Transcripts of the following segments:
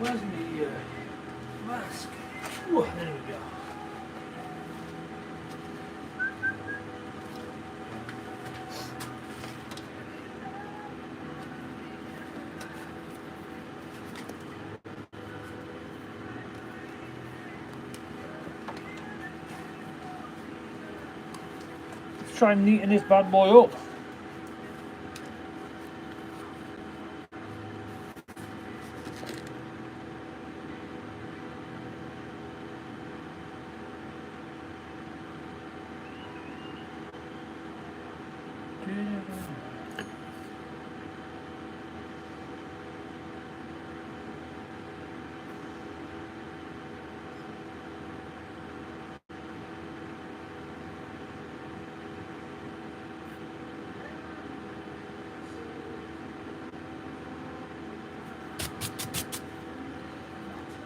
Where's my mask? Oh, there we go. Let's try and neaten this bad boy up.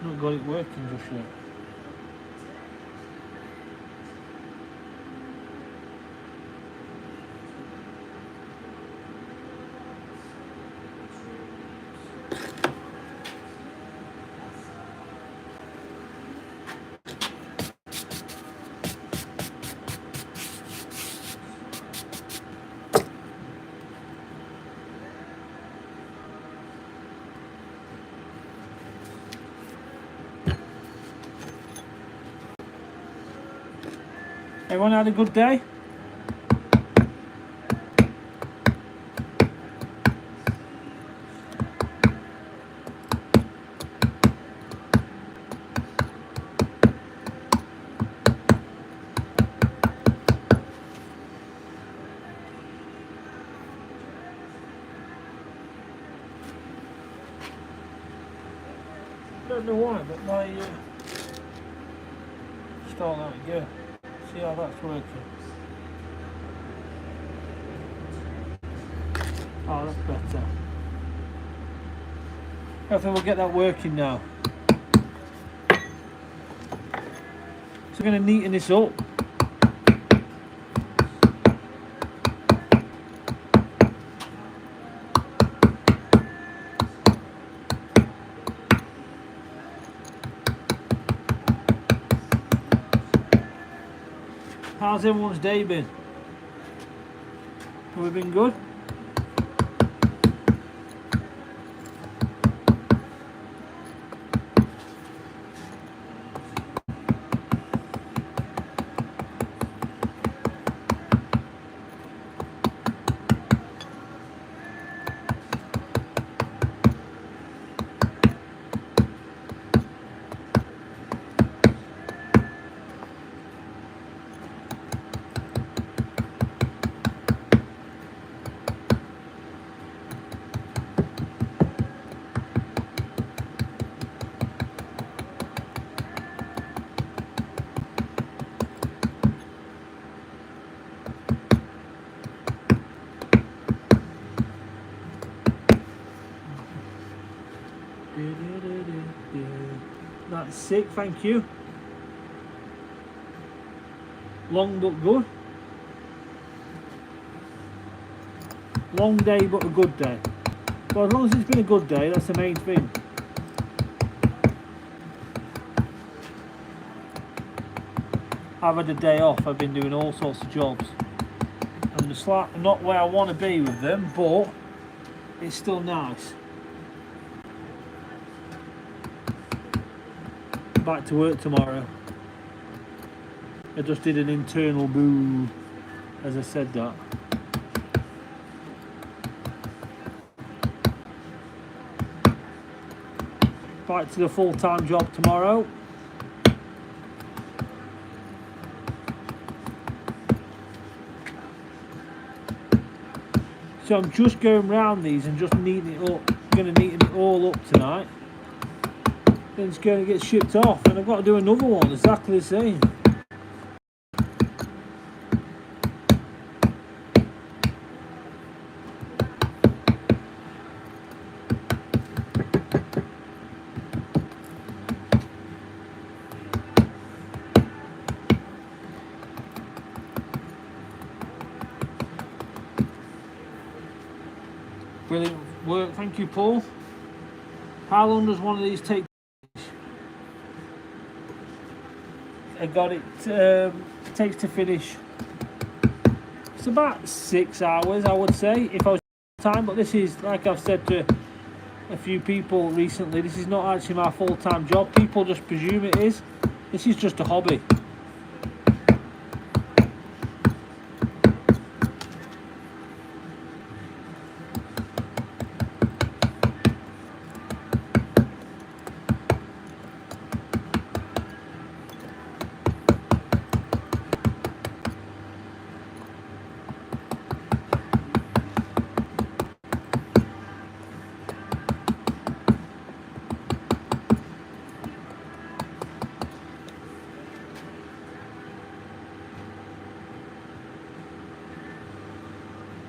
Not got it working just yet. Everyone had a good day? Don't know why, but my start that again. See how that's working. Oh, that's better. I think we'll get that working now. So we're going to neaten this up. How's everyone's day been? Have we been good? That's sick, thank you. Long but good. Long day but a good day. Well, as long as it's been a good day, that's the main thing. I've had a day off, I've been doing all sorts of jobs. And it's like not where I want to be with them, but it's still nice. Back to work tomorrow. I just did an internal boo as I said that. Back to the full-time job tomorrow. So I'm just going round these and just neatening it up. I'm going to neaten it all up tonight. Then it's going to get shipped off, and I've got to do another one exactly the same. Brilliant work, thank you, Paul. How long does one of these take? I got it. Takes to finish. It's about 6 hours, I would say, if I was time. But this is, like I've said to a few people recently, this is not actually my full-time job. People just presume it is. This is just a hobby.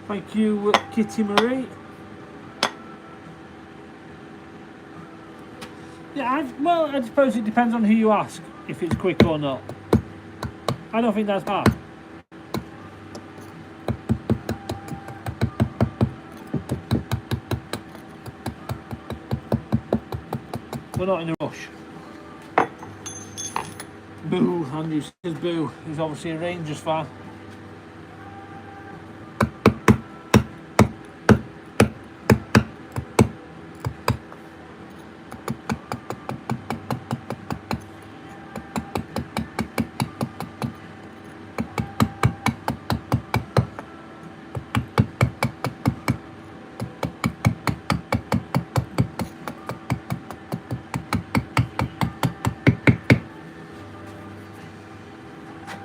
Thank you, Kitty Marie. Yeah, well, I suppose it depends on who you ask, if it's quick or not. I don't think that's bad. We're not in a rush. Boo, Andrew says boo. He's obviously a Rangers fan.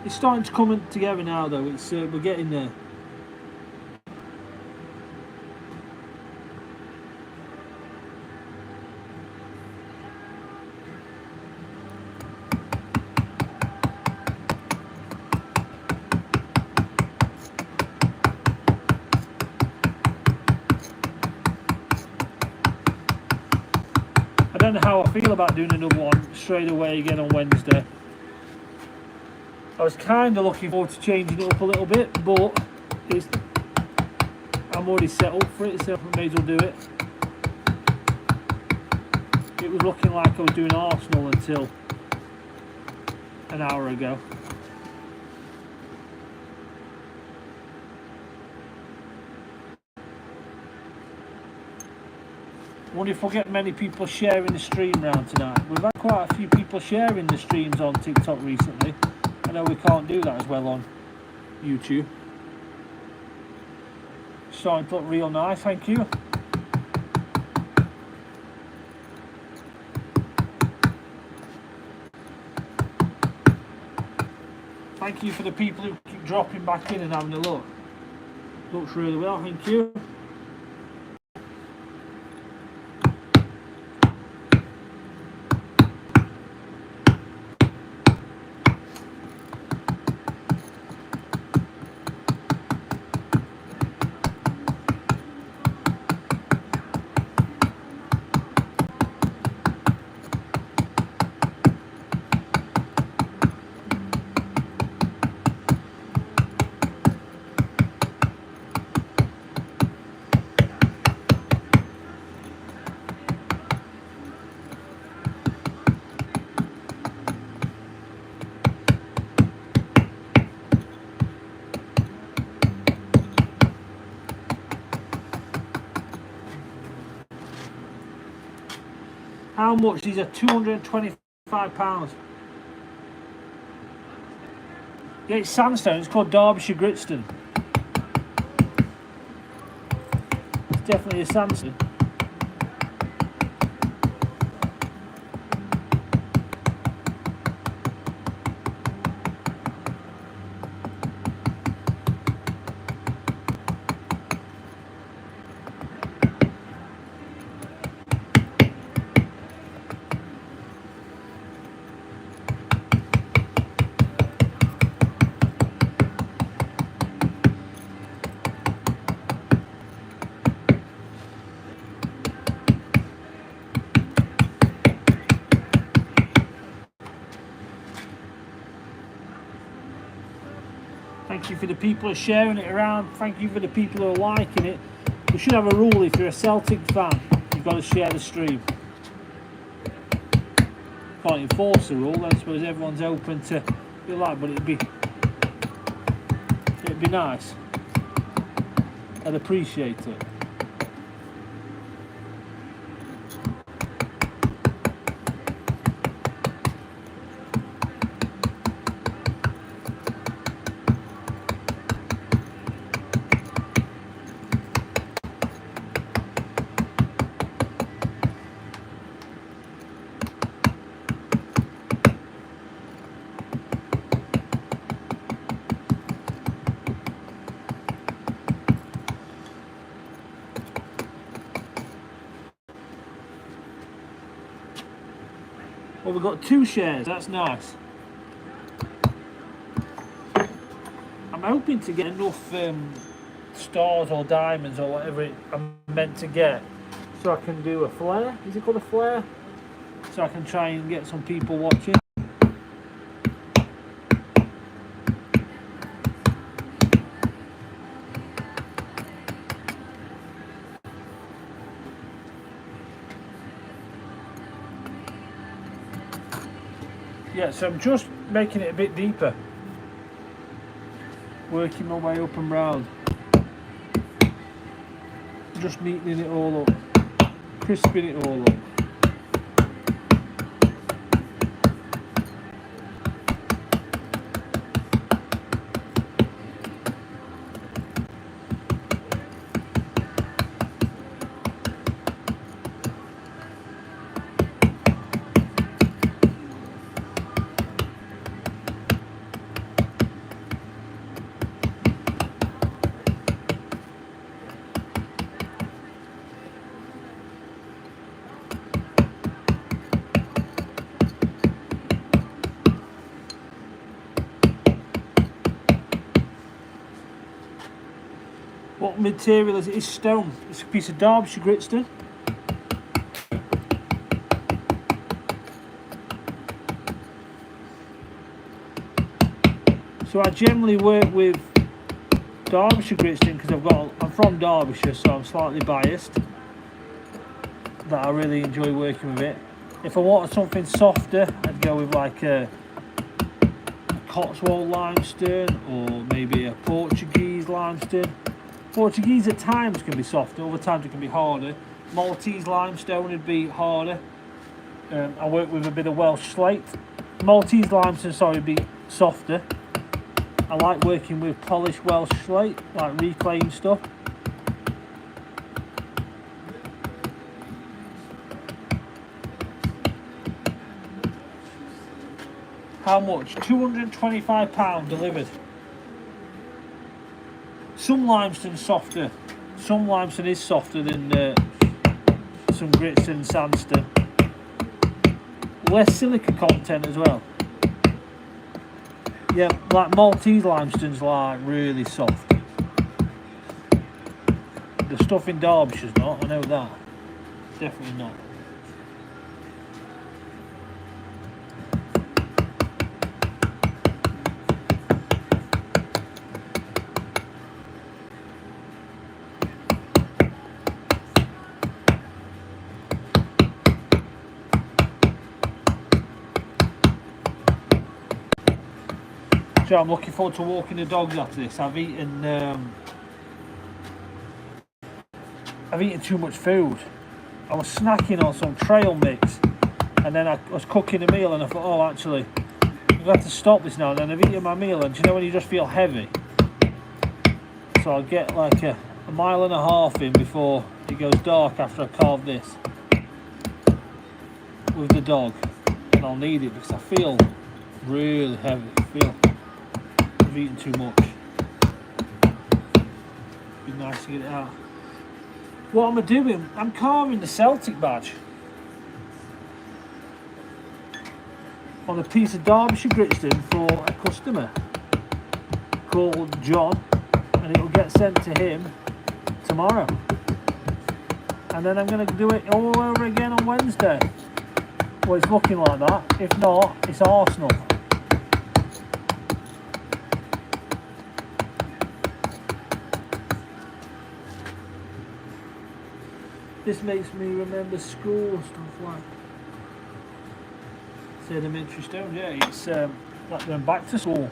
It's starting to come together now, though. It's we're getting there. I don't know how I feel about doing another one straight away again on Wednesday. I was kind of looking forward to changing it up a little bit, but I'm already set up for it, so I may as well do it. It was looking like I was doing Arsenal until an hour ago. I wonder if we'll get many people sharing the stream round tonight. We've had quite a few people sharing the streams on TikTok recently. I know we can't do that as well on YouTube. Starting to look real nice, thank you. Thank you for the people who keep dropping back in and having a look. Looks really well, thank you. How much? These are £225. Yeah, it's sandstone. It's called Derbyshire Gritstone. It's definitely a sandstone. Thank you for the people who are sharing it around. Thank you for the people who are liking it. We should have a rule: if you're a Celtic fan, you've got to share the stream. can't enforce the rule, then I suppose everyone's open to be like, but it'd be nice. I'd appreciate it. Well, we've got 2 shares, that's nice. I'm hoping to get enough stars or diamonds or whatever I'm meant to get, so I can do a flare. Is it called a flare? So I can try and get some people watching. Yeah, so I'm just making it a bit deeper. Working my way up and round. Just neatening it all up. Crisping it all up. What material is it? It's stone. It's a piece of Derbyshire gritstone. So I generally work with Derbyshire gritstone because I'm from Derbyshire, so I'm slightly biased. That I really enjoy working with it. If I wanted something softer, I'd go with like a Cotswold limestone or maybe a Portuguese limestone. Portuguese at times can be softer, other times it can be harder. Maltese limestone would be harder. I work with a bit of Welsh slate. Maltese limestone, sorry, would be softer. I like working with polished Welsh slate, like reclaimed stuff. How much? £225 delivered. Some limestone's softer. Some limestone is softer than some gritstone and sandstone. Less silica content as well. Yeah, like Maltese limestone's like really soft. The stuff in Derbyshire's not, I know that. Definitely not. So I'm looking forward to walking the dogs after this. I've eaten too much food. I was snacking on some trail mix, and then I was cooking a meal, and I thought, oh, actually, I've got to stop this now. And then I've eaten my meal, and do you know when you just feel heavy? So I'll get like a mile and a half in before it goes dark after I carve this with the dog, and I'll need it because I feel really heavy. I've eaten too much. Be nice to get it out. What am I doing? I'm carving the Celtic badge on a piece of Derbyshire gritstone for a customer called John, and it will get sent to him tomorrow. And then I'm going to do it all over again on Wednesday. Well, it's looking like that. If not, it's Arsenal. This makes me remember school and stuff like. Sedimentary stone, yeah, it's like going back to school.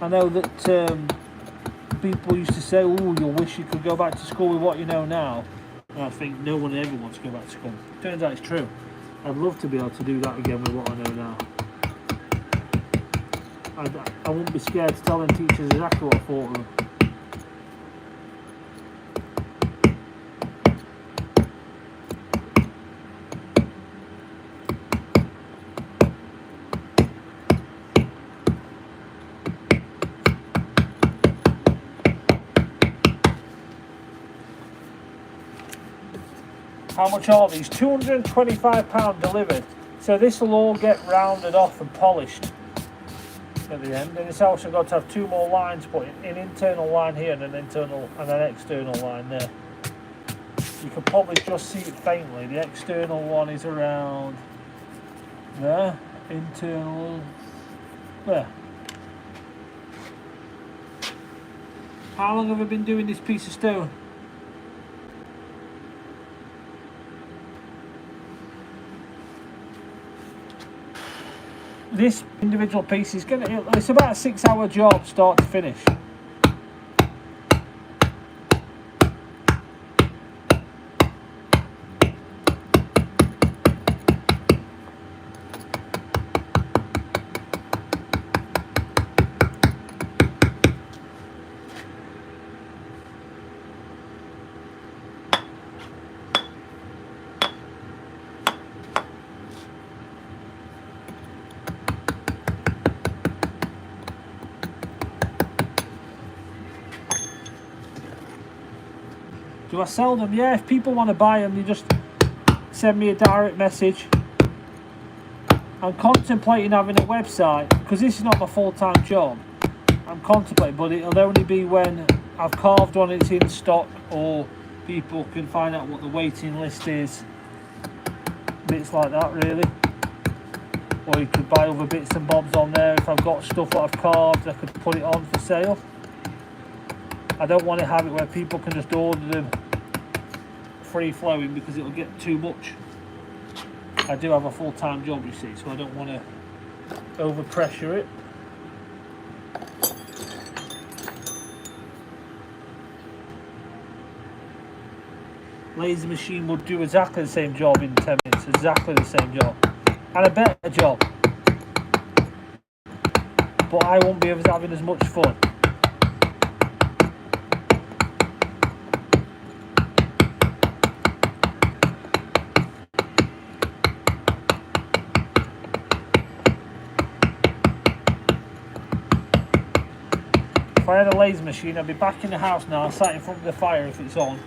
I know that people used to say, oh, you wish you could go back to school with what you know now. And I think no one ever wants to go back to school. Turns out it's true. I'd love to be able to do that again with what I know now. I wouldn't be scared to tell them teachers exactly what I thought of them. How much are these? £225 delivered. So this will all get rounded off and polished at the end. And it's also got to have two more lines put in, an internal line here and an internal and an external line there. You can probably just see it faintly. The external one is around there, internal there. How long have I been doing this piece of stone? This individual piece is it's about a 6-hour job start to finish. Do I sell them? Yeah, if people want to buy them, they just send me a direct message. I'm contemplating having a website, because this is not my full-time job. I'm contemplating, but it'll only be when I've carved one, it's in stock, or people can find out what the waiting list is. Bits like that, really. Or you could buy other bits and bobs on there. If I've got stuff that I've carved, I could put it on for sale. I don't want to have it where people can just order them free flowing, because it'll get too much. I do have a full-time job, you see, so I don't want to over pressure it. Laser machine will do exactly the same job in 10 minutes, exactly the same job, and a better job, but I won't be having as much fun. If I had a laser machine, I'd be back in the house now, sat in front of the fire if it's on.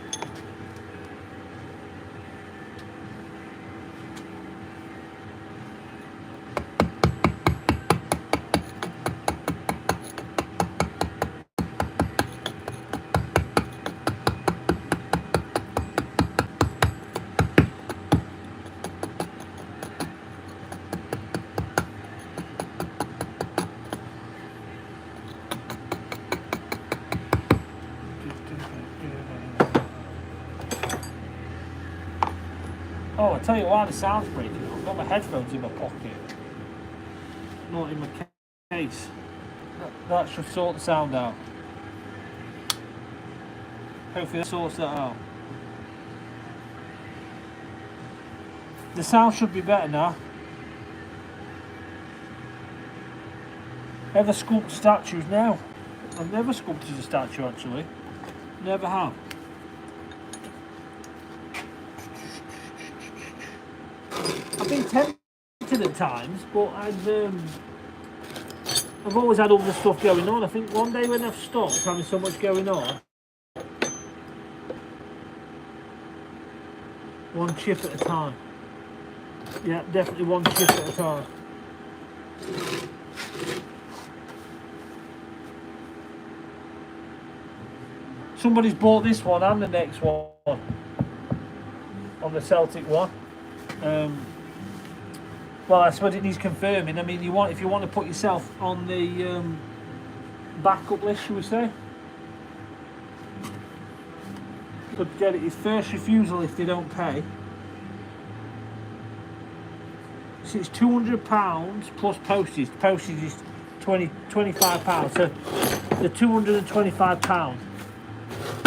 Oh, I tell you why the sound's breaking. I've got my headphones in my pocket, not in my case. That should sort the sound out. Hopefully that sorts that out. The sound should be better now. Ever sculpt statues now? I've never sculpted a statue actually. Never have. I've been tempted at times, but I've always had other stuff going on. I think one day when I've stopped having so much going on, one chip at a time. Yeah, definitely one chip at a time. Somebody's bought this one and the next one on the Celtic one. Well, I suppose it needs confirming. I mean, if you want to put yourself on the backup list, shall we say? could get it is first refusal if they don't pay. So it's £200 plus postage. Postage is £25. So the £225.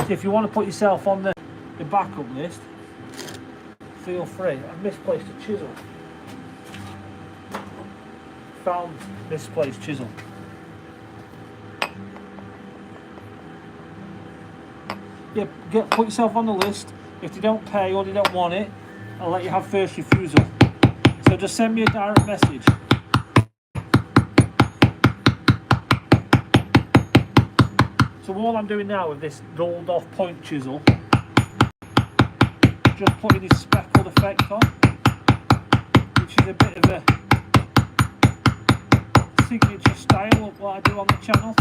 So if you want to put yourself on the backup list, feel free. I've misplaced a chisel. Found misplaced chisel. Yeah, put yourself on the list. If they don't pay or they don't want it, I'll let you have first refusal. So just send me a direct message. So all I'm doing now with this rolled off point chisel, just putting this speckled effect on, which is a bit of a signature style of what I do on the channel.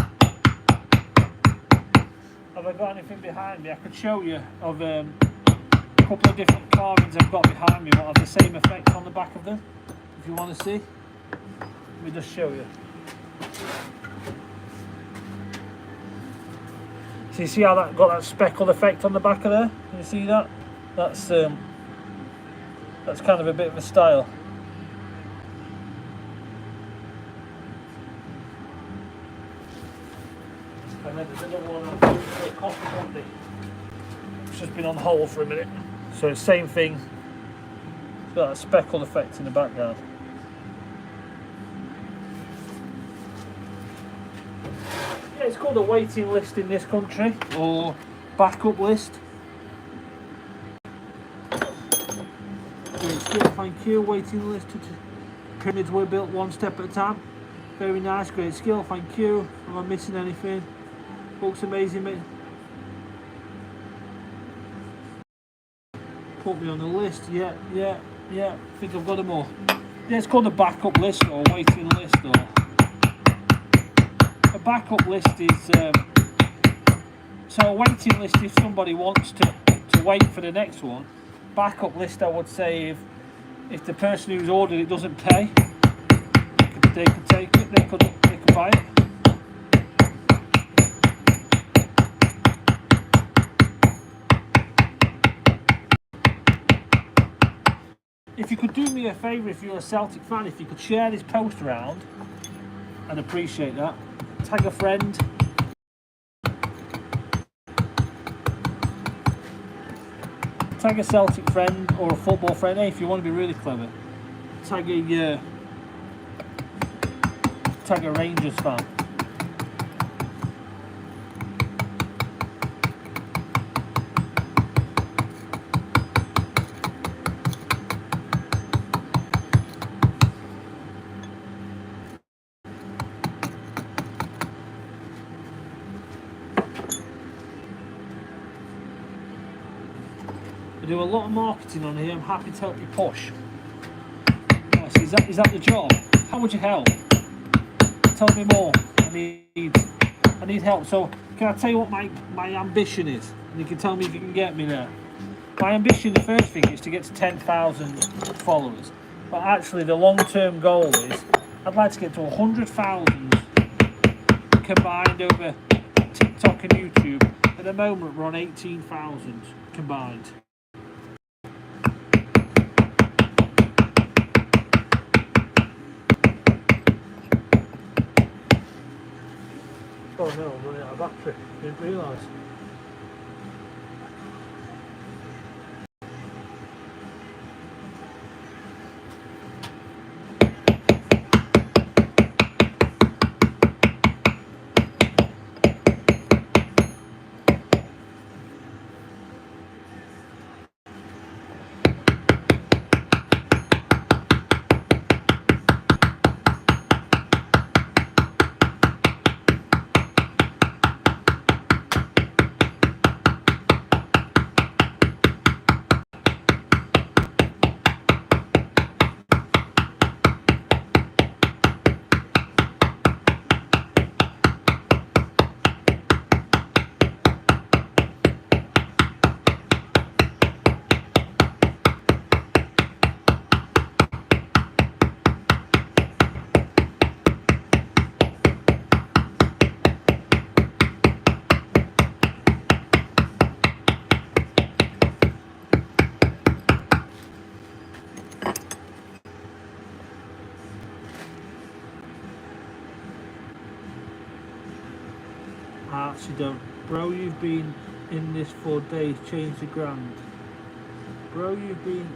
Have I got anything behind me? I could show you of a couple of different carvings I've got behind me that have the same effect on the back of them, if you want to see. Let me just show you. So you see how that got that speckled effect on the back of there? Can you see that? That's kind of a bit of a style. And then there's another one I'm doing for a coffee company. It's just been on hold for a minute. So same thing. It's got that speckled effect in the background. Yeah, it's called a waiting list in this country, or backup list. Great skill, thank you. Waiting list. Pyramids were built one step at a time. Very nice, great skill, thank you. Am I missing anything? Looks amazing, mate. Put me on the list. Yeah. I think I've got them all. Yeah, it's called a backup list or waiting list. Or a backup list is so a waiting list if somebody wants to wait for the next one. Backup list, I would say, if the person who's ordered it doesn't pay, they could take it. They could buy it. If you could do me a favour, if you're a Celtic fan, if you could share this post around, I'd appreciate that. Tag a friend. Tag a Celtic friend or a football friend. Hey, if you want to be really clever, tag a Rangers fan. I do a lot of marketing on here. I'm happy to help you push. Oh, so is that the job? How would you help? Tell me more. I need help. So can I tell you what my ambition is? And you can tell me if you can get me there. My ambition, the first thing, is to get to 10,000 followers. But actually the long-term goal is I'd like to get to 100,000 combined over TikTok and YouTube. At the moment we're on 18,000 combined. Oh no, I'm running out of battery. Didn't realise. I actually don't. Bro, you've been in this for days, change the grand. Bro, you've been...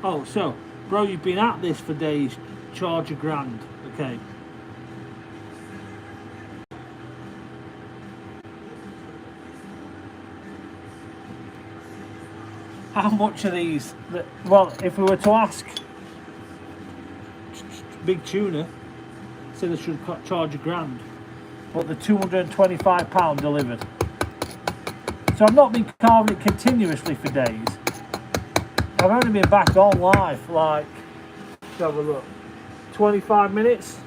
Oh, so, bro, you've been at this for days, charge a grand. Okay. How much are these? Well, if we were to ask Big Tuna, say they should charge a grand, but they're £225 delivered. So I've not been carving it continuously for days. I've only been back on live, like, let's have a look, 25 minutes.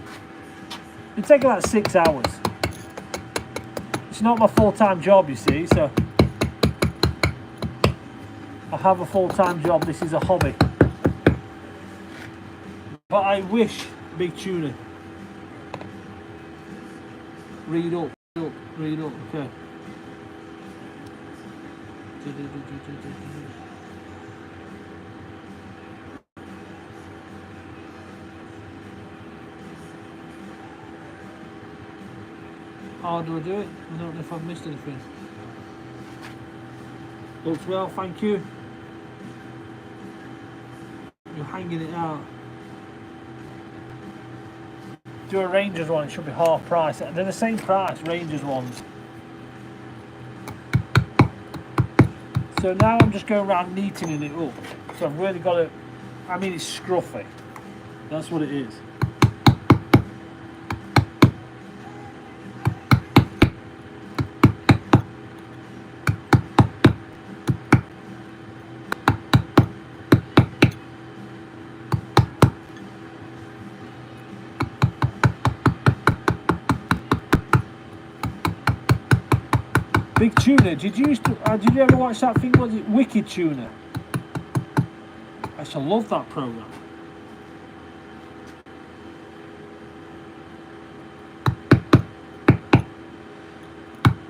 It'd take about 6 hours. It's not my full-time job, you see, so I have a full-time job. This is a hobby. But I wish, Big Tuna, read up, okay. How do I do it? I don't know if I've missed anything. Looks well, thank you. You're hanging it out. Do a Rangers one, it should be half price. They're the same price, Rangers ones. So now I'm just going around neatening it up. So I've really got it, I mean it's scruffy. That's what it is. Big Tuna, did you ever watch that thing, was it Wicked Tuna? I used to love that programme.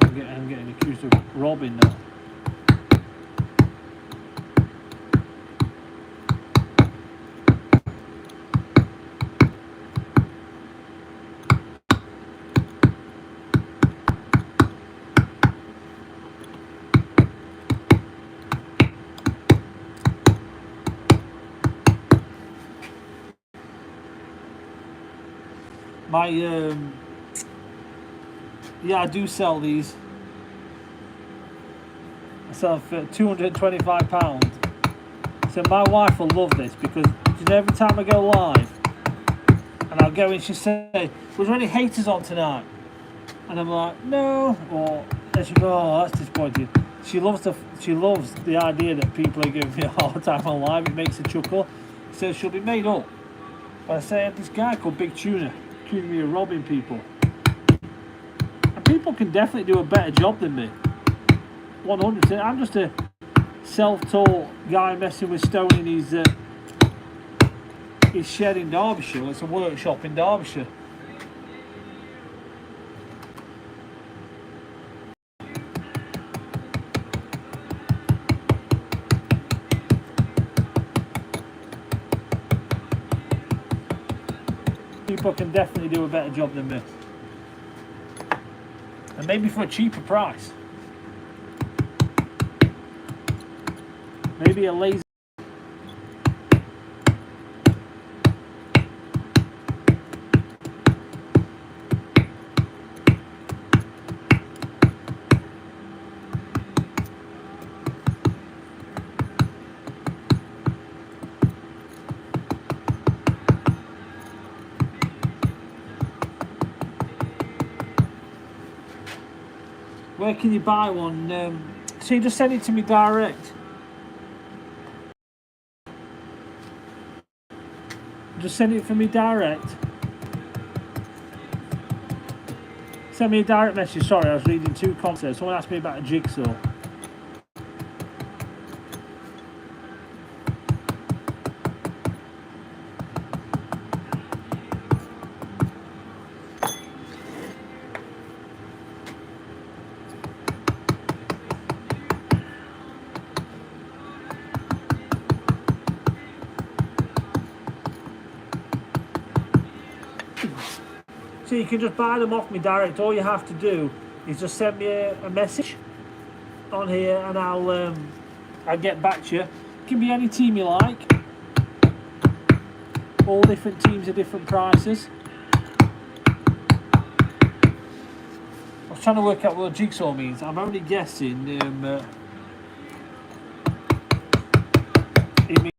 I'm getting accused of robbing now. My yeah, I do sell these. I sell for £225. So my wife will love this because every time I go live and I'll go in, she'll say, "Was there any haters on tonight?" And I'm like, "No," or and she goes, "Oh, that's disappointing." She loves the idea that people are giving me a hard time on live. It makes her chuckle. So she'll be made up. But I say, this guy called Big Tuna accusing me of robbing people. And people can definitely do a better job than me. 100%. I'm just a self-taught guy messing with stone in his shed in Derbyshire. It's a workshop in Derbyshire. People can definitely do a better job than me. And maybe for a cheaper price. Maybe a laser. Where can you buy one? So you just send it to me direct. Just send it for me direct. Send me a direct message. Sorry, I was reading two comments. Someone asked me about a jigsaw. So you can just buy them off me direct. All you have to do is just send me a message on here, and I'll get back to you. It can be any team you like. All different teams are different prices. I was trying to work out what jigsaw means. I'm only guessing. It means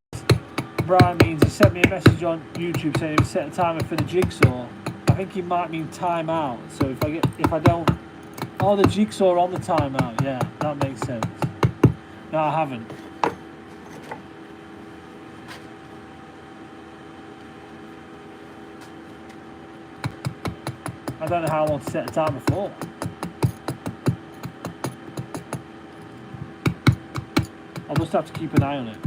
Brian means he sent me a message on YouTube saying he would set a timer for the jigsaw. I think he might mean timeout. So if I don't, oh, the jigsaw on the timeout. Yeah, that makes sense. No, I haven't. I don't know how long to set a timer for. I'll just have to keep an eye on it.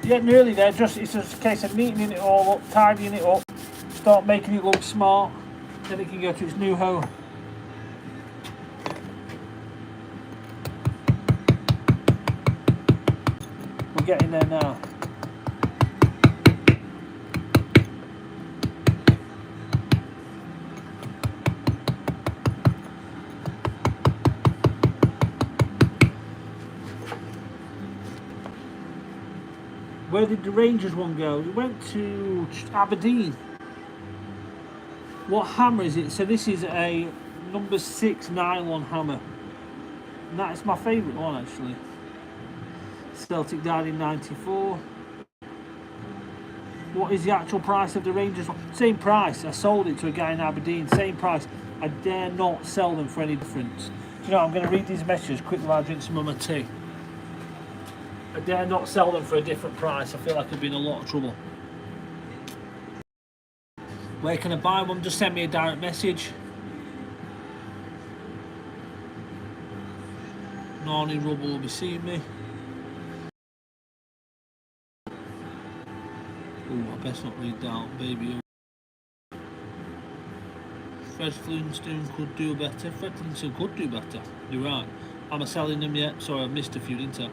Yeah, nearly there. It's just a case of neatening it all up, tidying it up, start making it look smart, then it can go to its new home. We're getting there now. Where did the Rangers one go? It went to Aberdeen. What hammer is it? So this is a number 6 nylon hammer. And that is my favourite one actually. Celtic died in '94. What is the actual price of the Rangers one? Same price. I sold it to a guy in Aberdeen. Same price. I dare not sell them for any difference. Do you know, I'm going to read these messages quickly while I drink some of my tea. I dare not sell them for a different price. I feel like I've been in a lot of trouble. Where can I buy one? Just send me a direct message. Narny Rubble will be seeing me. Oh, I best not read that out, baby. Fred Flintstone could do better. Fred Flintstone could do better. You're right. Am I selling them yet? Sorry, I missed a few, didn't I?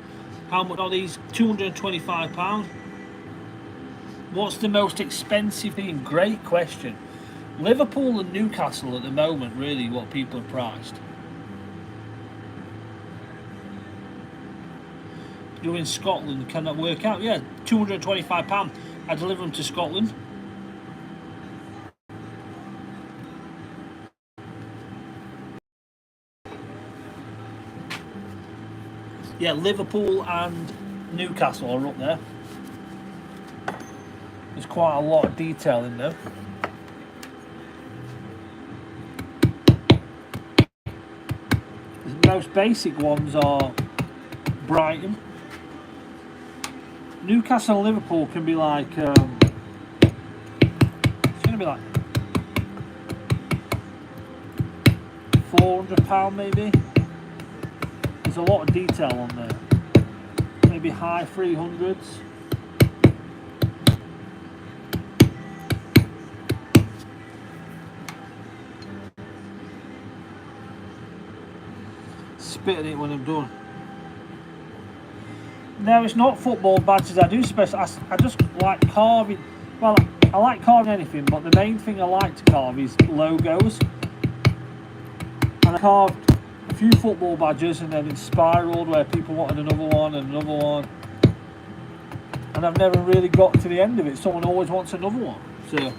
How much are these? £225. What's the most expensive thing? Great question. Liverpool and Newcastle at the moment, really, what people are priced. You're in Scotland, can that work out? Yeah, £225. I deliver them to Scotland. Yeah, Liverpool and Newcastle are up there. There's quite a lot of detail in there. The most basic ones are Brighton. Newcastle and Liverpool can be like, it's going to be like £400 maybe. There's a lot of detail on there. Maybe high 300s. Spit at it when I'm done. No, it's not football badges. I do special. I just like carving. Well, I like carving anything, but the main thing I like to carve is logos. And I carved a few football badges, and then it's spiraled where people wanted another one and another one. And I've never really got to the end of it. Someone always wants another one. So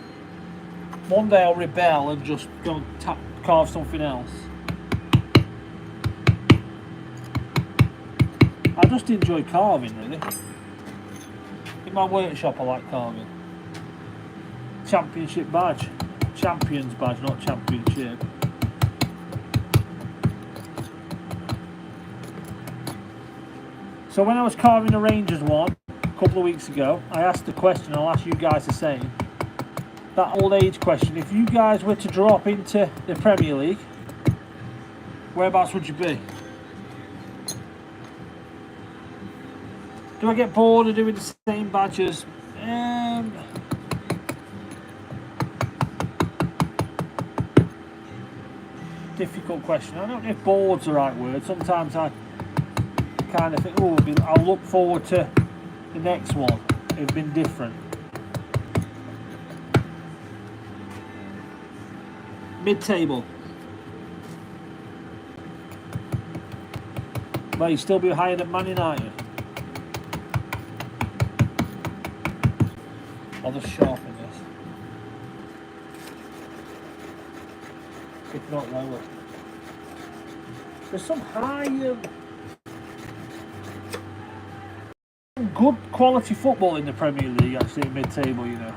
one day I'll rebel and just go and carve something else. I just enjoy carving, really. In my workshop, I like carving. Championship badge. Champions badge, not championship. So when I was carving the Rangers one a couple of weeks ago, I asked the question, I'll ask you guys the same. That old age question. If you guys were to drop into the Premier League, whereabouts would you be? Do I get bored of doing the same badges? difficult question. I don't know if bored's the right word. Sometimes I kind of think, oh, I'll look forward to the next one. It's been different. Mid-table. But he'll still be higher than Man United. I'll just sharpen this. If not lower. There's some high, good quality football in the Premier League actually at mid-table, you know.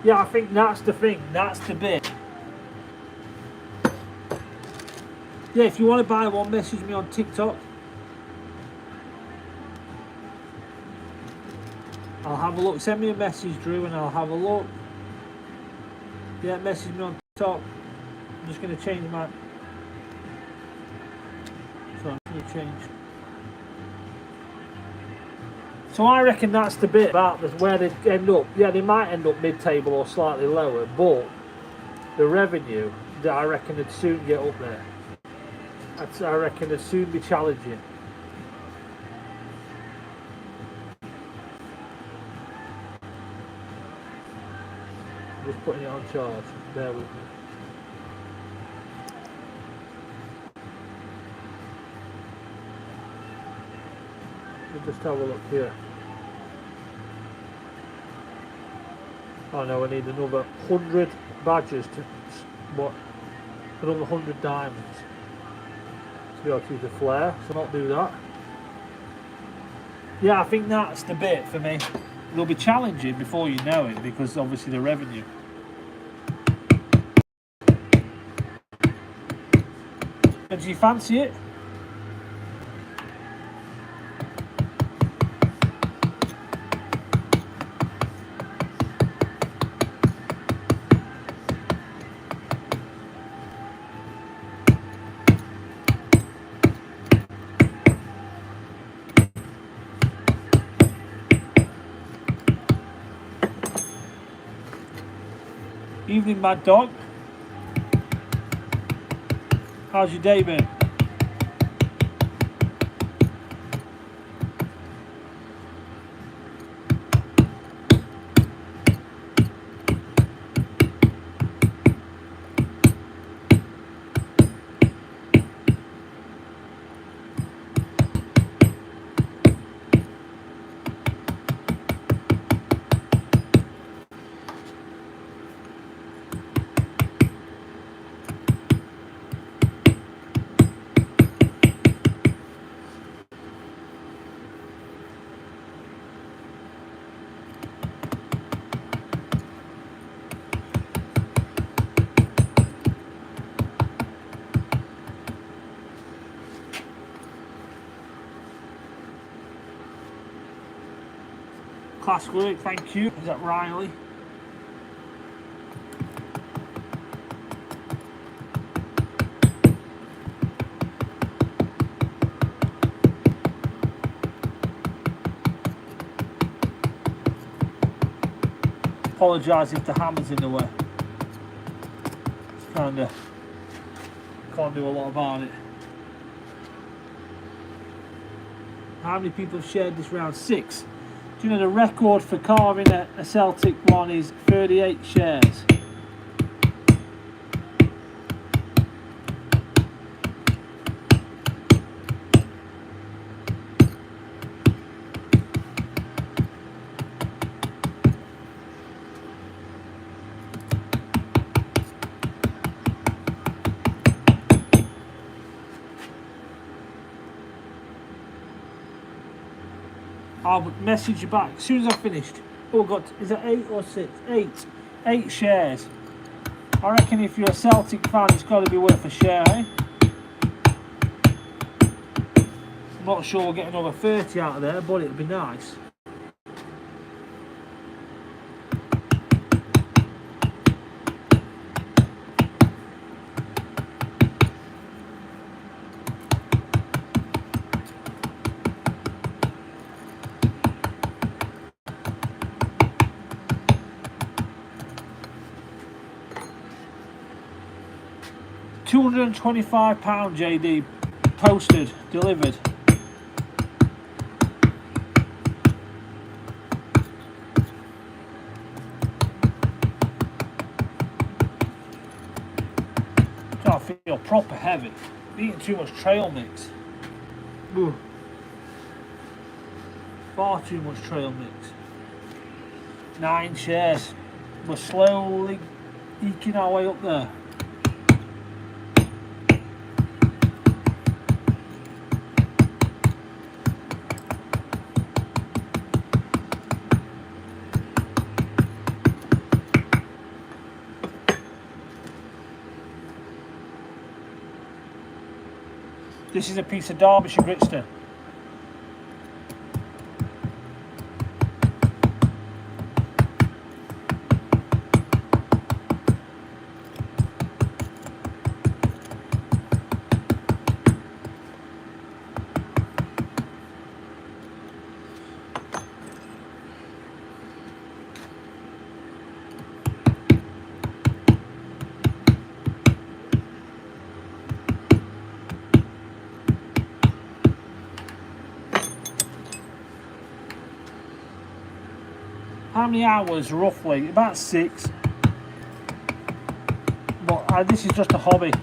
Yeah, I think that's the thing. That's the bit. Yeah, if you want to buy one, message me on TikTok. I'll have a look. Send me a message, Drew, and I'll have a look. Yeah, message me on TikTok. I'm just going to change my... So I'm going to change. So I reckon that's the bit about where they end up. Yeah, they might end up mid-table or slightly lower, but the revenue, that I reckon would soon get up there. I reckon they'd soon be challenging. Just putting it on charge. Bear with me. We'll just have a look here. Oh no, we need another 100 badges to what? Another 100 diamonds to be able to use the flare. So not do that. Yeah, I think that's the bit for me. It'll be challenging before you know it because obviously the revenue. And do you fancy it? Evening, Mad Dog. How's your day been? Class work, thank you. Is that Riley? Apologise if the hammer's in the way. It's kinda can't do a lot about it. How many people have shared this round? 6. Do you know the record for carving a Celtic one is 38 shares? I'll message you back as soon as I've finished. Oh God, is it 8 or 6? 8. 8 shares. I reckon if you're a Celtic fan, it's got to be worth a share, eh? I'm not sure we'll get another 30 out of there, but it'd be nice. £225 JD, posted, delivered. I feel proper heavy. Eating too much trail mix. Ooh. Far too much trail mix. 9 shares. We're slowly eking our way up there. This is a piece of Derbyshire Gritster. How many hours roughly? About 6. But this is just a hobby.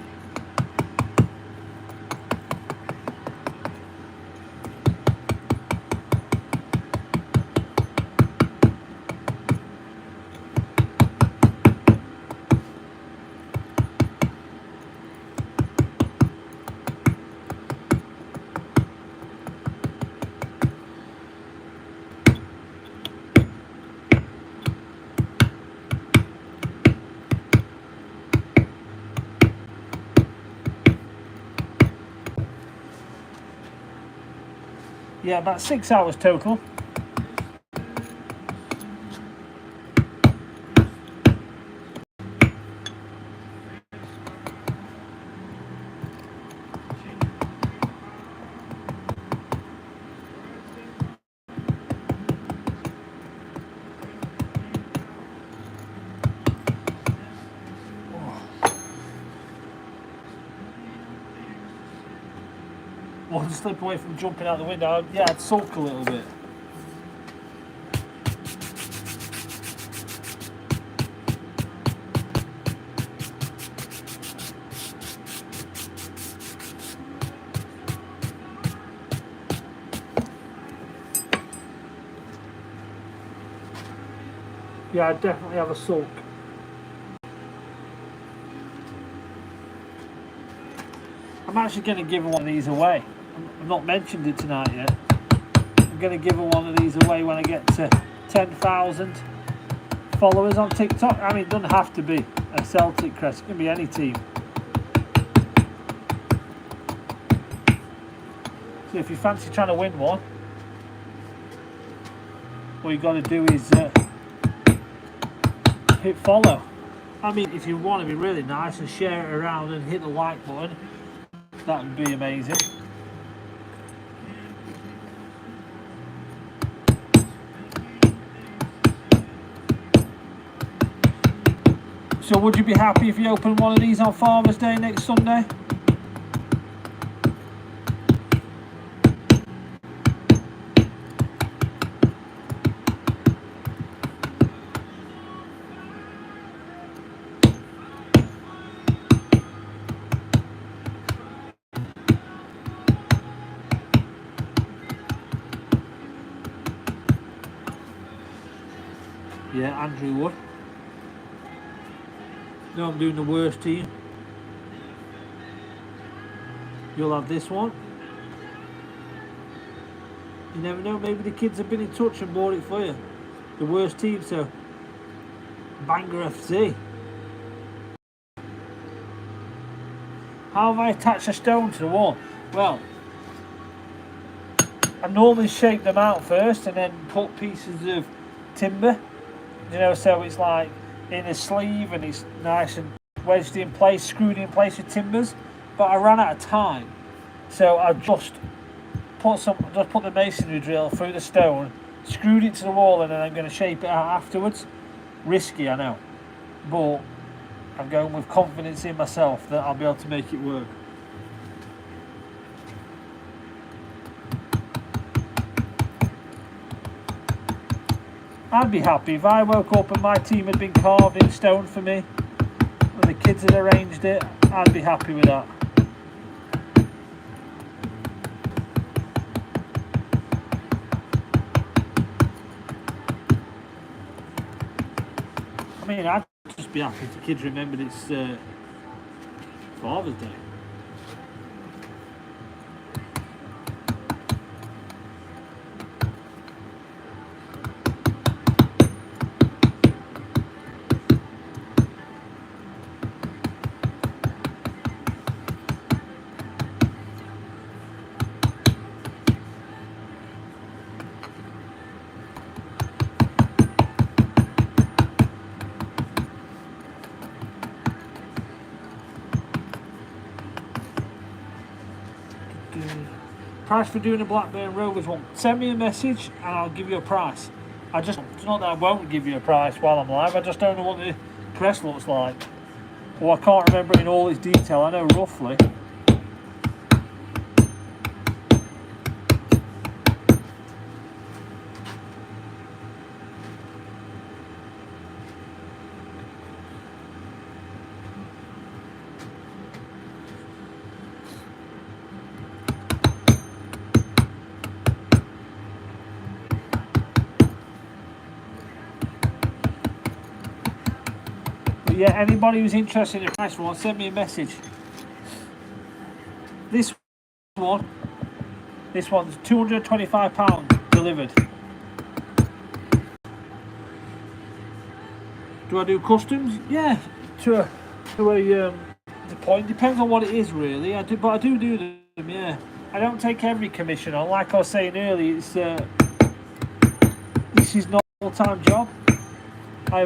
Yeah, about 6 hours total. One slip away from jumping out the window. Yeah, I'd sulk a little bit. Yeah, I'd definitely have a sulk. I'm actually going to give one of these away. I've not mentioned it tonight yet. I'm going to give one of these away when I get to 10,000 followers on TikTok. I mean, it doesn't have to be a Celtic crest. It can be any team. So if you fancy trying to win one, all you got to do is hit follow. I mean, if you want to be really nice and share it around and hit the like button, that would be amazing. So would you be happy if you opened one of these on Father's Day next Sunday? Yeah, Andrew would. No, I'm doing the worst team. You'll have this one. You never know, maybe the kids have been in touch and bought it for you. The worst team, so Bangor FC. How have I attached a stone to the wall? Well, I normally shape them out first and then put pieces of timber, you know, so it's like in a sleeve and it's nice and wedged in place, screwed in place with timbers. But I ran out of time, so I just put the masonry drill through the stone, screwed it to the wall, and then I'm going to shape it out afterwards. Risky, I know, but I'm going with confidence in myself that I'll be able to make it work. I'd be happy if I woke up and my team had been carved in stone for me and the kids had arranged it. I'd be happy with that. I mean, I'd just be happy if the kids remembered it's Father's Day. Price for doing a Blackburn Rovers one. Send me a message and I'll give you a price. It's not that I won't give you a price while I'm live, I just don't know what the press looks like. Or I can't remember it in all its detail, I know roughly. Yeah, anybody who's interested in the price one, send me a message. This one's £225 delivered. Do I do customs? Yeah, to a the point. Depends on what it is really. I do them. Yeah, I don't take every commission on. Like I was saying earlier, it's this is not a full-time job. I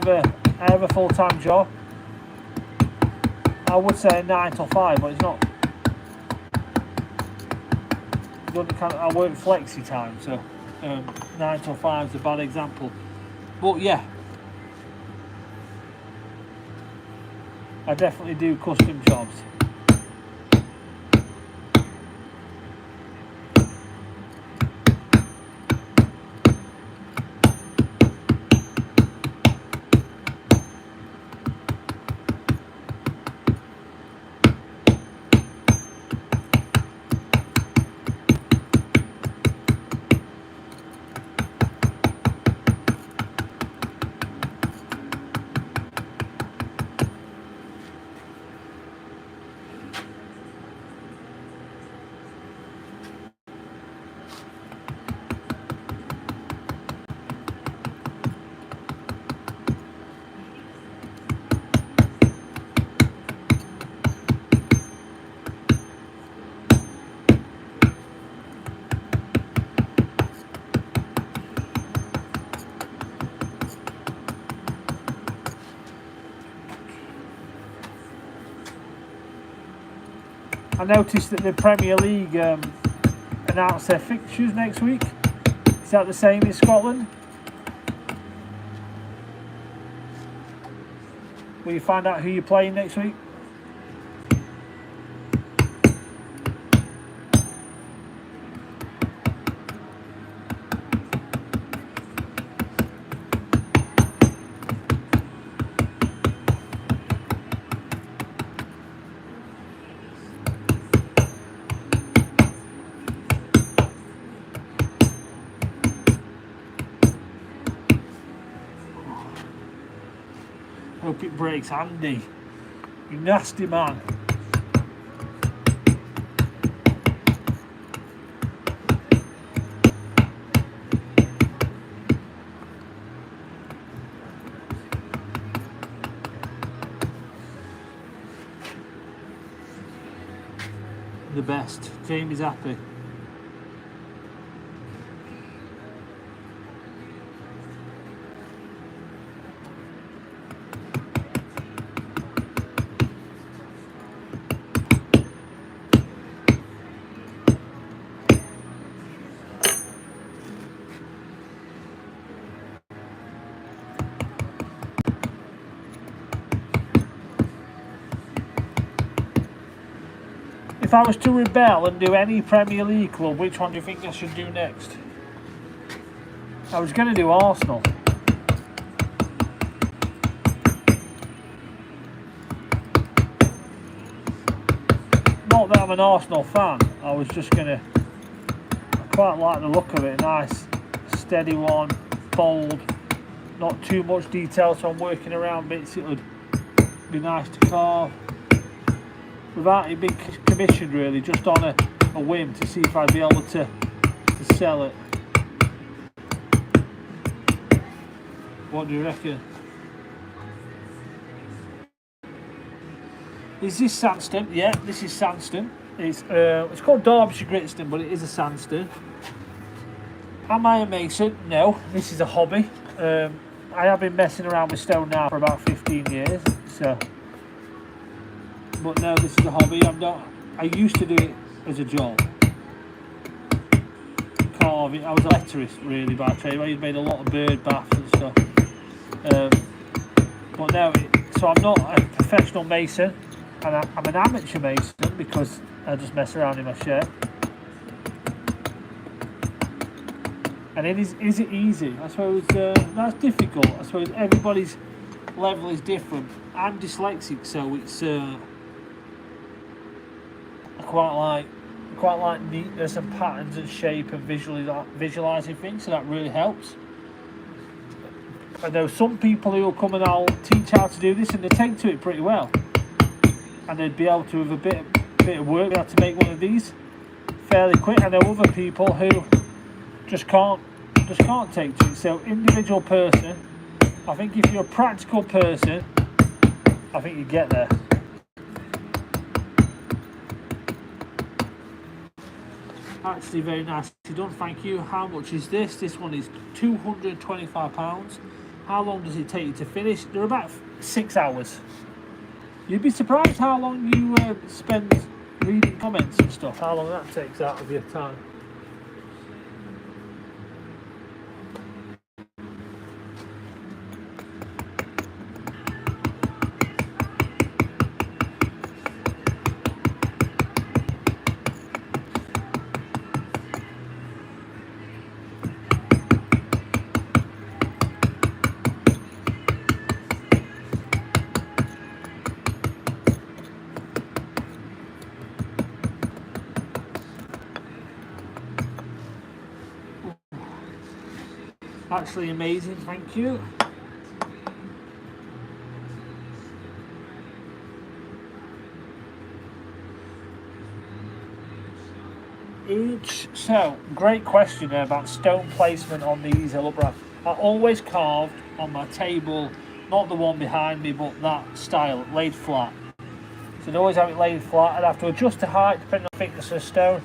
have a full-time job. I would say 9 till 5, but it's not. I work flexi time, so 9 till 5 is a bad example. But yeah, I definitely do custom jobs. I noticed that the Premier League announced their fixtures next week. Is that the same in Scotland? Will you find out who you're playing next week? Hope it breaks Andy. You nasty man. the best. Jamie's happy. If I was to rebel and do any Premier League club, which one do you think I should do next? I was going to do Arsenal. Not that I'm an Arsenal fan, I was just going to... I quite like the look of it, nice, steady one, bold, not too much detail, so I'm working around bits it would be nice to carve. Without it being commissioned really, just on a whim to see if I'd be able to sell it. What do you reckon? Is this sandstone? Yeah, this is sandstone. It's called Derbyshire Gritstone, but it is a sandstone. Am I a mason? No, this is a hobby. I have been messing around with stone now for about 15 years, so... But no, this is a hobby. I used to do it as a job. Carving. I was a letterist really by trade. I made a lot of bird baths and stuff. But now, so I'm not a professional mason, and I'm an amateur mason because I just mess around in my shed. And is it easy? I suppose that's difficult. I suppose everybody's level is different. I'm dyslexic, so it's. I quite like neatness and patterns and shape and visualising things, so that really helps. I know some people who will come and I'll teach how to do this and they take to it pretty well, and they'd be able to, with a bit of work, be able to make one of these fairly quick. I know other people who just can't take to it. So individual person, I think if you're a practical person, I think you get there. Actually very nicely done, thank you. How much is this? This one is £225. How long does it take you to finish? They're about 6 hours. You'd be surprised how long you spend reading comments and stuff, how long that takes out of your time. Actually amazing, thank you. So, great question there about stone placement on the easel upright. I always carved on my table, not the one behind me, but that style, laid flat. So I'd always have it laid flat. I'd have to adjust the height depending on the thickness of the stone.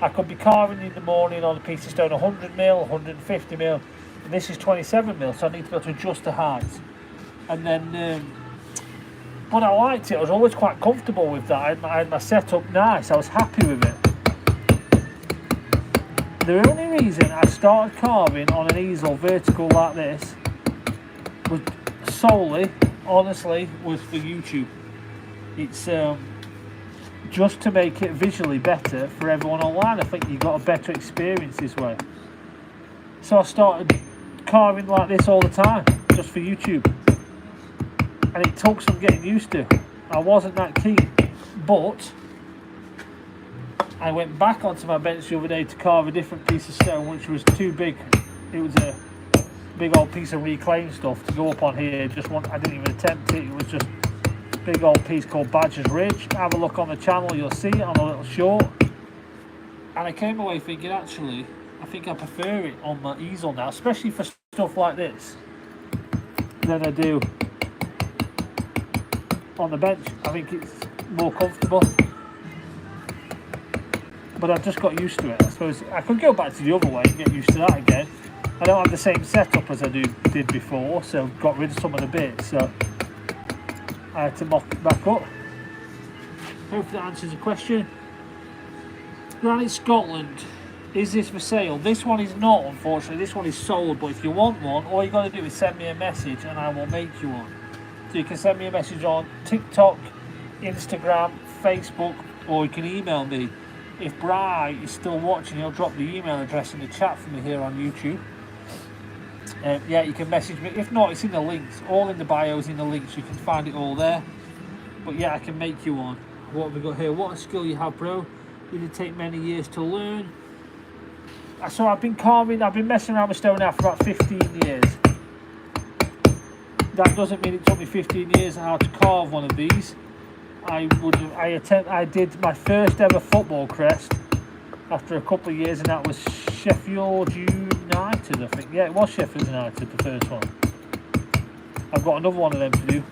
I could be carving in the morning on a piece of stone 100mm, 150mm. And this is 27mm, so I need to be able to adjust the height. And then, but I liked it. I was always quite comfortable with that. I had my setup nice. I was happy with it. The only reason I started carving on an easel vertical like this was solely, honestly, was for YouTube. It's just to make it visually better for everyone online. I think you got a better experience this way. So I started carving like this all the time, just for YouTube. And it took some getting used to. I wasn't that keen, but I went back onto my bench the other day to carve a different piece of stone, which was too big. It was a big old piece of reclaimed stuff to go up on here. I didn't even attempt it. It was just a big old piece called Badger's Ridge. Have a look on the channel, you'll see it on a little short. And I came away thinking, actually, I think I prefer it on my easel now, especially for stuff like this, than I do on the bench. I think it's more comfortable. but I've just got used to it. I suppose I could go back to the other way and get used to that again. I don't have the same setup as I did before, so got rid of some of the bits, so I had to mock it back up. Hopefully that answers the question. Granite Scotland, is this for sale? This one is not, unfortunately. This one is sold, but if you want one, all you got to do is send me a message and I will make you one. So you can send me a message on TikTok, Instagram, Facebook, or you can email me. If Bri is still watching, he'll drop the email address in the chat for me here on YouTube. Yeah, you can message me. If not, it's in the links. All in the bios, in the links. You can find it all there. But yeah, I can make you one. What have we got here? What a skill you have, bro. Did it take many years to learn? So I've been messing around with stone now for about 15 years. That doesn't mean it took me 15 years how to carve one of these. I did my first ever football crest after a couple of years, and that was Sheffield United, I think. Yeah, it was Sheffield United, the first one. I've got another one of them to do.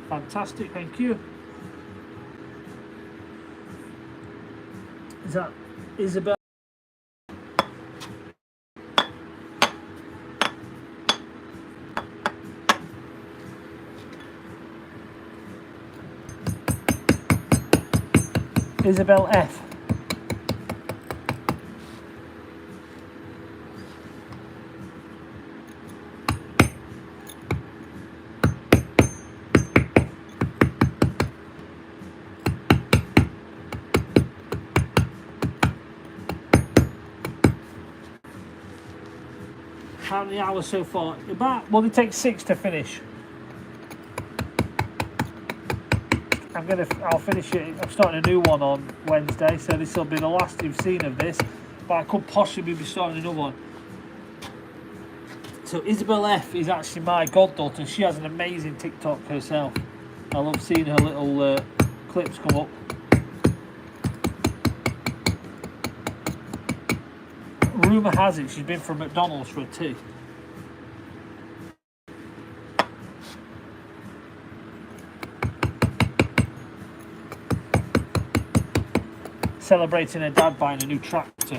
Fantastic, thank you. Is that Isabel? Isabel F. How many hours so far? Well, it takes 6 to finish. I'll finish it. I'm starting a new one on Wednesday, so this will be the last you've seen of this. But I could possibly be starting another one. So Isabel F is actually my goddaughter. She has an amazing TikTok herself. I love seeing her little clips come up. Rumour has it she's been from McDonald's for a tea. Celebrating her dad buying a new tractor.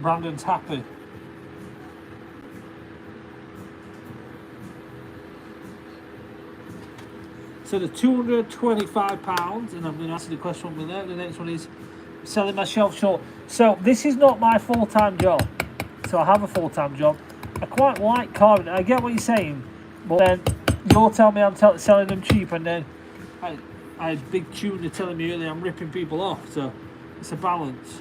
Brandon's happy. So the £225, and I'm going to answer the question with that. The next one is selling my shelf short. So this is not my full-time job. So I have a full-time job. I quite like carving. I get what you're saying, but then you're telling me I'm selling them cheap, and then I had Big Tuna telling me earlier I'm ripping people off. So it's a balance.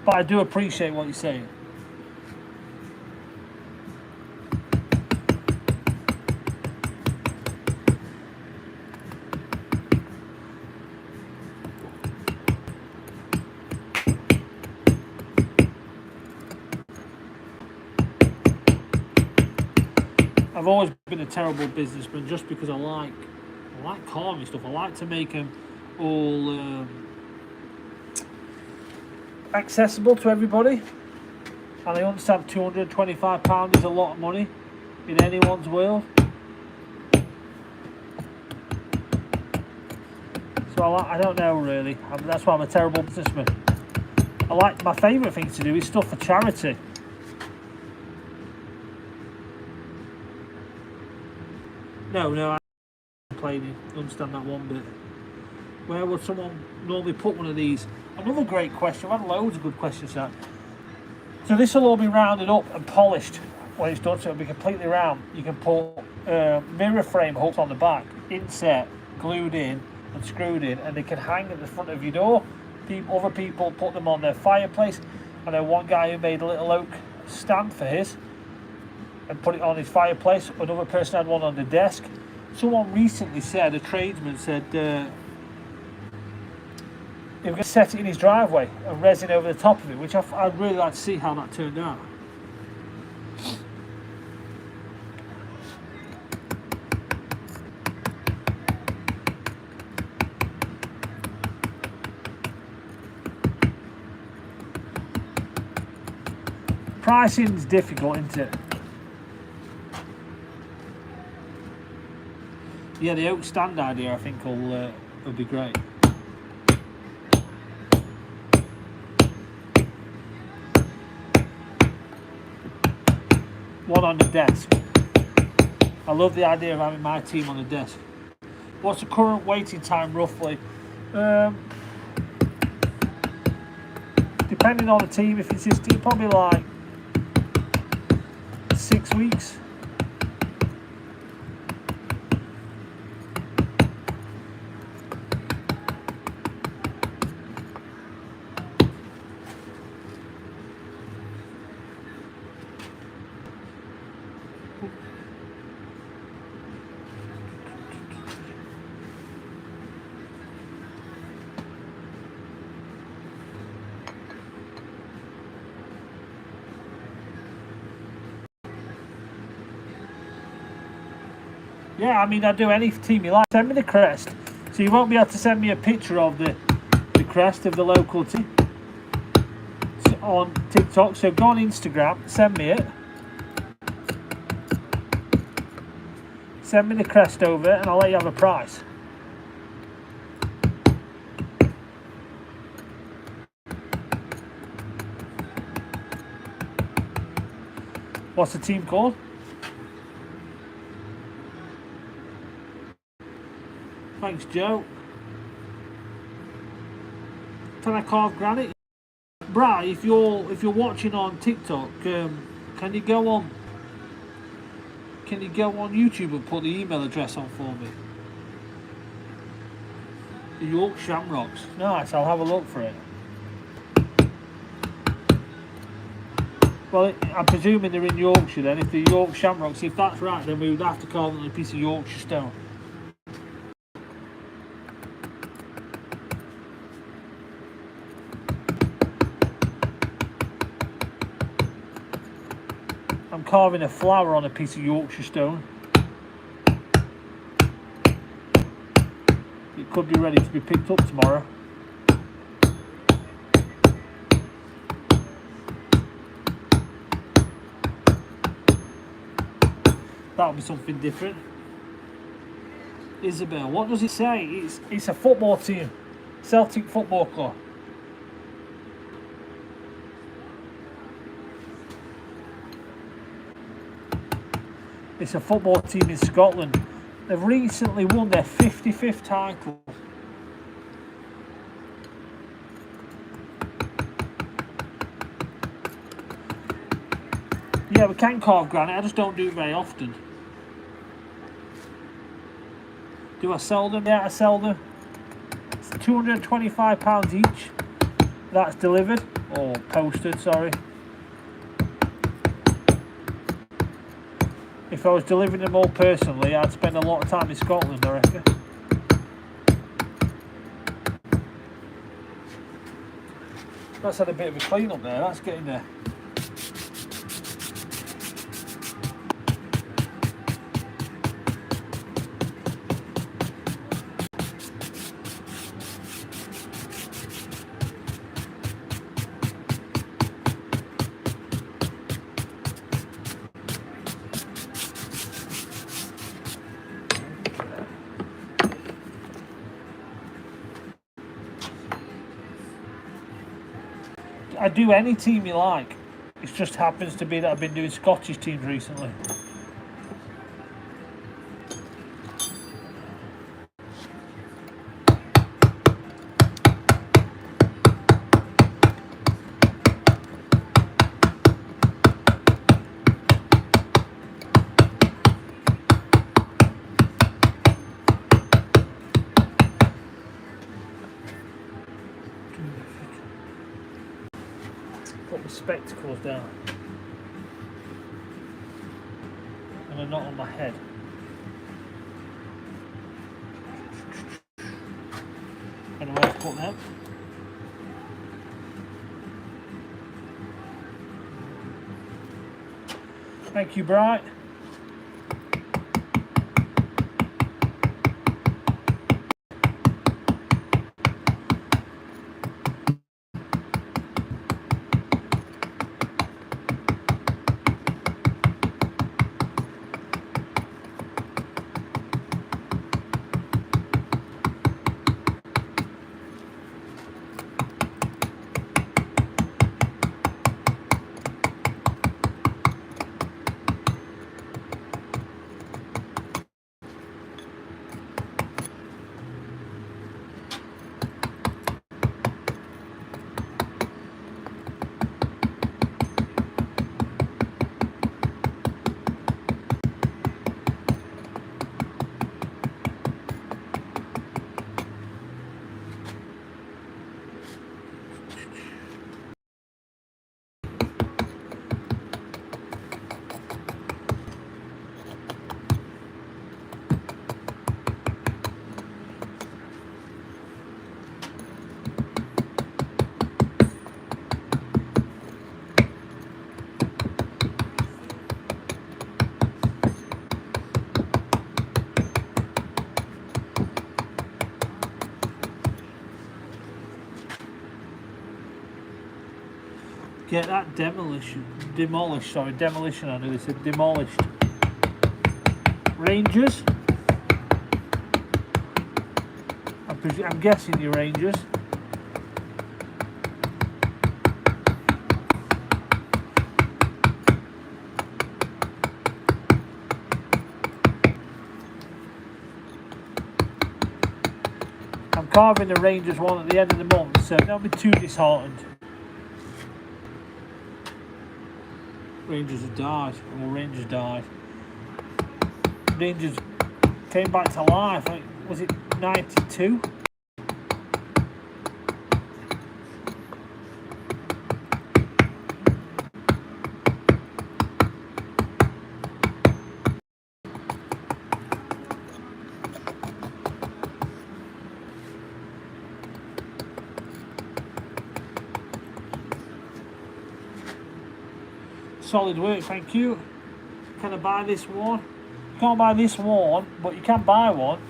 But I do appreciate what you're saying. I've always been a terrible businessman just because I like carving stuff. I like to make them all accessible to everybody, and I understand £225 is a lot of money in anyone's world. So I don't know really. That's why I'm a terrible businessman. My favourite thing to do is stuff for charity. No, I'm complaining. I understand that one bit. Where would someone normally put one of these? Another great question. I've had loads of good questions there. So this will all be rounded up and polished when it's done, so it'll be completely round. You can put mirror frame hooks on the back, inset, glued in and screwed in, and they can hang at the front of your door. Other people put them on their fireplace. I know one guy who made a little oak stand for his and put it on his fireplace. Another person had one on the desk. Someone recently said, a tradesman said, he was going to set it in his driveway and resin over the top of it, which I'd really like to see how that turned out. Pricing's difficult, isn't it? Yeah, the oak stand idea I think will be great. One on the desk. I love the idea of having my team on the desk. What's the current waiting time roughly? Depending on the team, if it's this team, probably like 6 weeks. Yeah, I mean, I'd do any team you like. Send me the crest. So you won't be able to send me a picture of the crest of the local team on TikTok. So go on Instagram, send me it. Send me the crest over and I'll let you have a price. What's the team called? Thanks, Joe. Can I carve granite? Brad, if you're watching on TikTok, can you go on YouTube and put the email address on for me? The York Shamrocks. Nice, I'll have a look for it. Well, I'm presuming they're in Yorkshire then. If the York Shamrocks, if that's right, then we would have to carve them on a piece of Yorkshire stone. I'm carving a flower on a piece of Yorkshire stone. It could be ready to be picked up tomorrow. That'll be something different. Isabel, what does it say? It's a football team. Celtic Football Club. It's a football team in Scotland. They've recently won their 55th title. Yeah, we can carve granite, I just don't do it very often. Do I sell them? Yeah, I sell them. It's £225 each. That's delivered, or posted, sorry. If I was delivering them all personally, I'd spend a lot of time in Scotland, I reckon. That's had a bit of a clean up there, that's getting there. I do any team you like. It just happens to be that I've been doing Scottish teams recently. spectacles down. And they're not on my head. Anyway, I'll put them. Thank you, Bright. Get that demolished, I knew they said demolished. Rangers. I'm guessing you're Rangers. I'm carving the Rangers one at the end of the month, so don't be too disheartened. Rangers have died. Well, Rangers died. Rangers came back to life. Was it 92? Solid work, thank you. Can I buy this one? You can't buy this one, but you can buy one.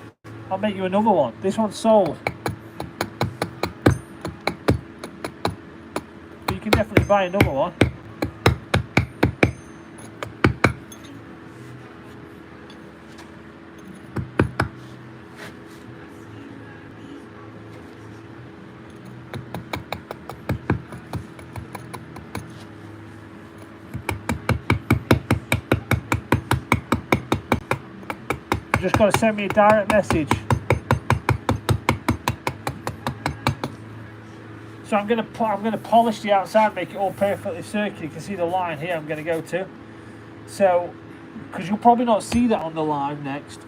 I'll make you another one. This one's sold. But you can definitely buy another one. Just got to send me a direct message. So I'm gonna polish the outside, make it all perfectly circular. You can see the line here I'm gonna go to. So, because you'll probably not see that on the live next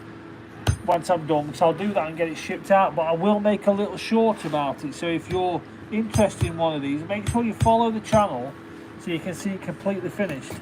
once I'm done, because I'll do that and get it shipped out. But I will make a little short about it. So if you're interested in one of these, make sure you follow the channel so you can see it completely finished.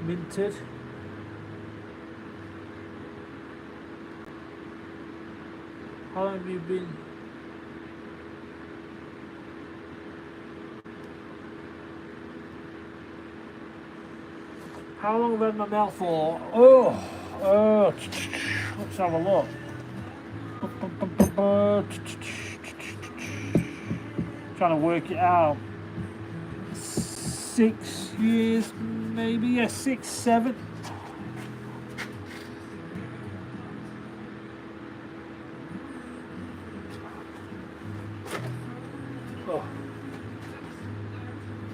Minted. How long have you been? How long have I had my mail for? Oh, let's have a look. Trying to work it out. 6 years, maybe, yeah, 6, 7.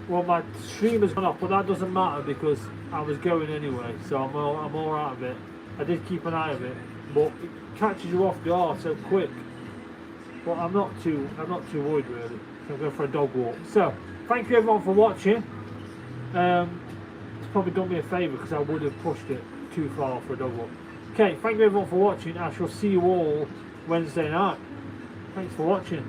Well, my streamer's gone off, but that doesn't matter because I was going anyway, so I'm all out of it. I did keep an eye of it, but it catches you off guard so quick. But I'm not too worried really. So I'm going for a dog walk. So thank you everyone for watching. It's probably done me a favour because I would have pushed it too far for a dog walk. Okay, thank you everyone for watching. I shall see you all Wednesday night. Thanks for watching.